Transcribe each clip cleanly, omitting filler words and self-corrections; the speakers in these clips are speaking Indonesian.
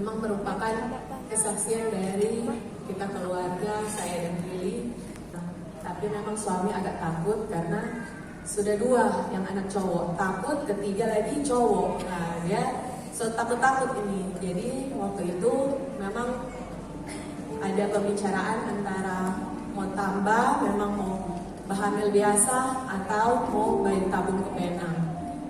memang merupakan kesaksian dari kita keluarga, saya dan Willy. Tapi memang suami agak takut karena sudah 2 yang anak cowok, takut ketiga lagi cowok. Nah dia takut ini. Jadi waktu itu memang ada pembicaraan antara mau tambah, memang mau hamil biasa atau mau bayi tabung ke Penang.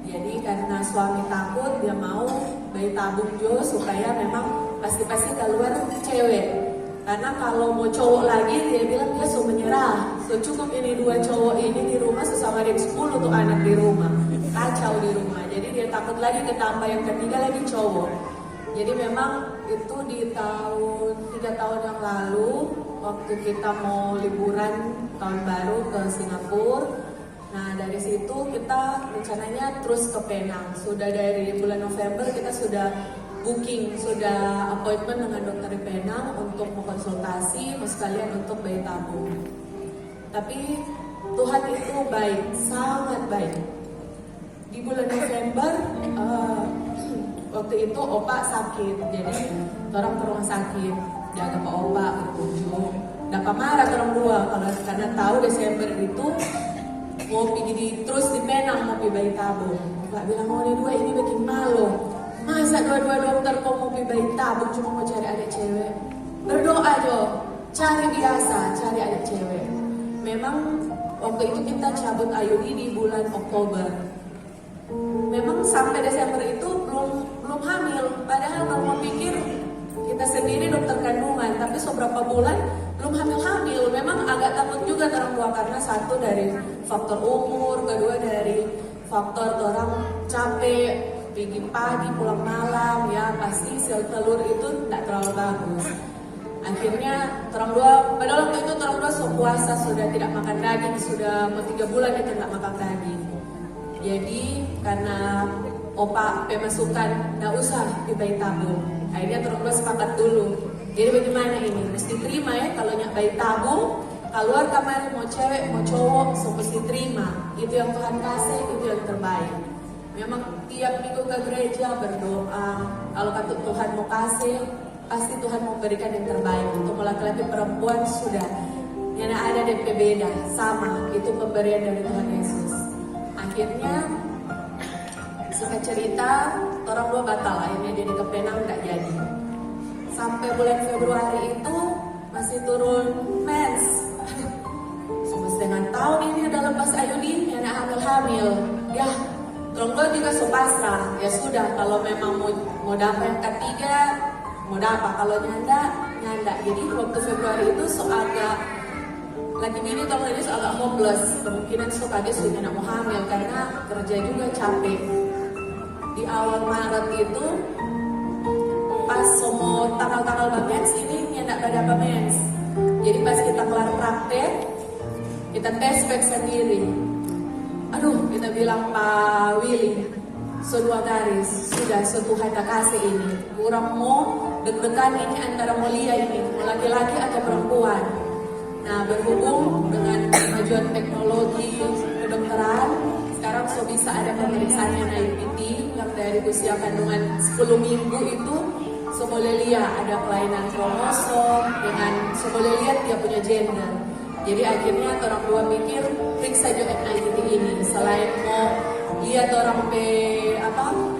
Jadi karena suami takut, dia mau bayi tabung juga supaya memang pasti keluar cewek. Karena kalau mau cowok lagi, dia bilang dia sudah menyerah. So cukup ini 2 cowok ini di rumah, sesama ada 10 tuh anak di rumah, kacau di rumah. Jadi dia takut lagi ketambah yang ketiga lagi cowok. Jadi memang itu di 3 tahun yang lalu, waktu kita mau liburan tahun baru ke Singapura. Nah dari situ kita rencananya terus ke Penang. Sudah dari bulan November kita sudah booking, sudah appointment dengan dokter di Penang untuk mengkonsultasi, sekalian untuk bayi tabung. Tapi Tuhan itu baik, sangat baik. Di bulan November waktu itu opa sakit, jadi orang ke rumah sakit, jaga Pak Opa berkunjung. Dapat marah orang 2 karena tahu Desember itu mau pergi terus di Penang mau pergi bayi tabung. Opa bilang mau 2 ini bikin malu. Masa 2 dokter kok mau pergi bayi tabung cuma mau cari adik cewek? Berdoa Jo, cari biasa, cari adik cewek. Memang waktu itu kita cabut Ayudi di bulan Oktober. Memang sampai Desember itu belum hamil. Padahal kalau mau pikir kita sendiri dokter kandungan, tapi seberapa bulan belum hamil. Memang agak takut juga orang 2 karena satu dari faktor umur, kedua dari faktor orang capek, pergi pagi pulang malam, ya pasti sel telur itu tidak terlalu bagus. Akhirnya orang 2, padahal waktu itu orang 2 puasa sudah tidak makan daging, sudah mau 3 bulan kita tidak makan daging. Jadi karena opa pemasukan tidak usah di bayi tabung. Akhirnya orang 2 sepakat dulu. Jadi bagaimana ini? Mesti terima ya kalau nyak bayi tabung, keluar kamar mau cewek mau cowok, so mesti terima. Itu yang Tuhan kasih, itu yang terbaik. Memang tiap minggu ke gereja berdoa. Kalau kata Tuhan mau kasih, pasti Tuhan mau berikan yang terbaik. Untuk laki-laki perempuan sudah yang ada DP beda, sama. Itu pemberian dari Tuhan Yesus. Akhirnya singkat cerita, orang 2 batal. Akhirnya jadi ke Penang tidak jadi. Sampai bulan Februari itu masih turun mens. Sama setengah tahun ini udah lepas Ayudi, anak hamil. Ya, Tronggo juga pasrah. Ya sudah, kalau memang mau dapat yang ketiga, mau dapat. Kalau nyanda. Jadi waktu Februari itu agak lagi ini tahun ini agak hopeless. Kemungkinan dia sudah tidak mau hamil karena kerja juga capek. Di awal Maret itu pas mau tanggal-tanggal mens ini tidak ada mens. Jadi pas kita kelar praktek, kita tes pack sendiri. Aduh, kita bilang Pak Willy, 2 garis, sudah Tuhan tak kasih ini. Kurang mau deg-degan ini antara mulia ini, mau laki-laki atau perempuan. Nah, berhubung dengan kemajuan teknologi kedokteran, sekarang bisa ada pemeriksaan yang NIPT yang dari usia kandungan 10 minggu itu boleh lihat ada kelainan kromosom dengan boleh lihat dia punya gender. Jadi akhirnya orang 2 mikir periksa juga NIPT ini selain mau lihat orang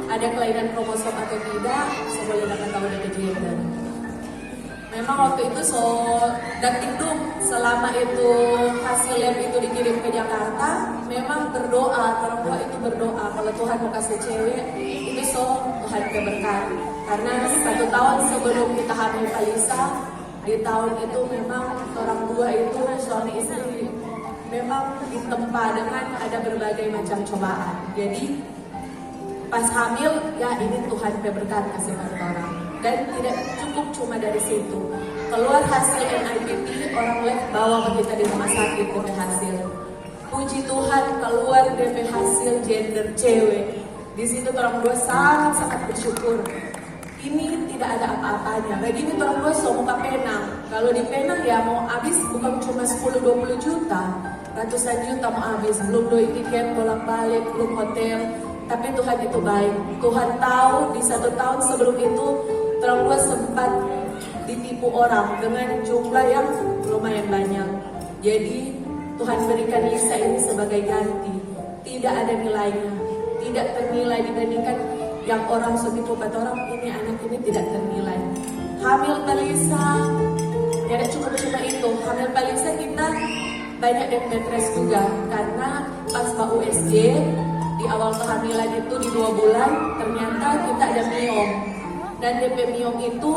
ada kelainan kromosom atau tidak, boleh dapat tahu dari gender. Memang waktu itu datingdum selama itu hasil lab itu dikirim ke Jakarta, memang berdoa, orang 2 itu berdoa kalau Tuhan mau kasih cewek itu Tuhan keberkat. Karena 1 tahun sebelum kita hamil Kalisa, di tahun itu memang orang 2 itu suami istri memang ditempa dengan ada berbagai macam cobaan. Jadi pas hamil ya ini Tuhan berkat kasih pada orang. Dan tidak cukup cuma dari situ. Keluar hasil NIPT, orang lab bawa ke kita di rumah sakit DP hasil. Puji Tuhan keluar DP hasil gender cewek. Di situ orang 2 sangat bersyukur. Ini tidak ada apa-apanya. Begini orang 2 mau ke Penang. Kalau di Penang ya mau habis bukan cuma 10-20 juta, ratusan juta mau habis. Belum doi tiket bolak-balik, belum hotel. Tapi Tuhan itu baik. Tuhan tahu di 1 tahun sebelum itu Terang dua sempat ditipu orang dengan jumlah yang lumayan banyak. Jadi Tuhan berikan Lisa ini sebagai ganti. Tidak ada nilainya, tidak ternilai dibandingkan yang orang setipu kata orang ini anak ini tidak ternilai. Hamil Lisa, ya ada cuma itu. Hamil Lisa kita banyak yang betres juga karena pas Pak USG di awal kehamilan itu di 2 bulan ternyata kita ada miom. Dan DP miom itu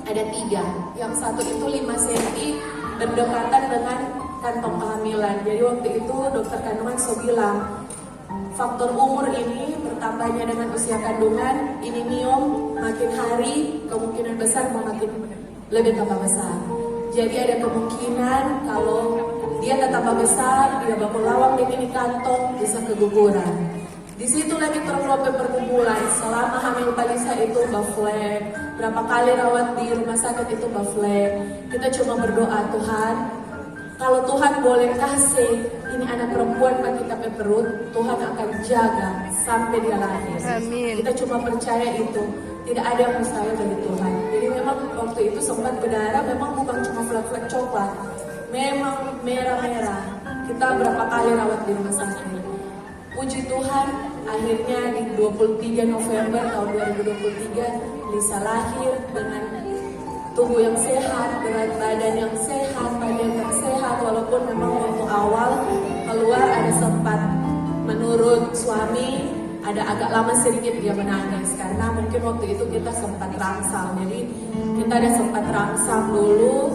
ada 3. Yang satu itu 5 cm berdekatan dengan kantong kehamilan. Jadi waktu itu dokter kandungan bilang faktor umur ini bertambahnya dengan usia kandungan, ini miom makin hari kemungkinan besar makin lebih tambah besar. Jadi ada kemungkinan kalau dia tambah besar, dia bakal lawang di kantong bisa keguguran. Di situ lagi terlalu perkumpulan selama hamil Lisa itu baflek, berapa kali rawat di rumah sakit itu baflek. Kita cuma berdoa Tuhan, kalau Tuhan boleh kasih ini anak perempuan bagi kita pe perut, Tuhan akan jaga sampai dia lahir. Amin. Kita cuma percaya itu, tidak ada yang mustahil bagi Tuhan. Jadi memang waktu itu sempat berdarah, memang bukan cuma flek-flek coklat, memang merah-merah. Kita berapa kali rawat di rumah sakit. Puji Tuhan, akhirnya di 23 November tahun 2023, Lisa lahir dengan tubuh yang sehat, berat badan yang sehat, badan yang sehat. Walaupun memang waktu awal keluar ada sempat, menurut suami, ada agak lama sedikit dia menangis. Karena mungkin waktu itu kita sempat rangsang. Jadi kita ada sempat rangsang dulu.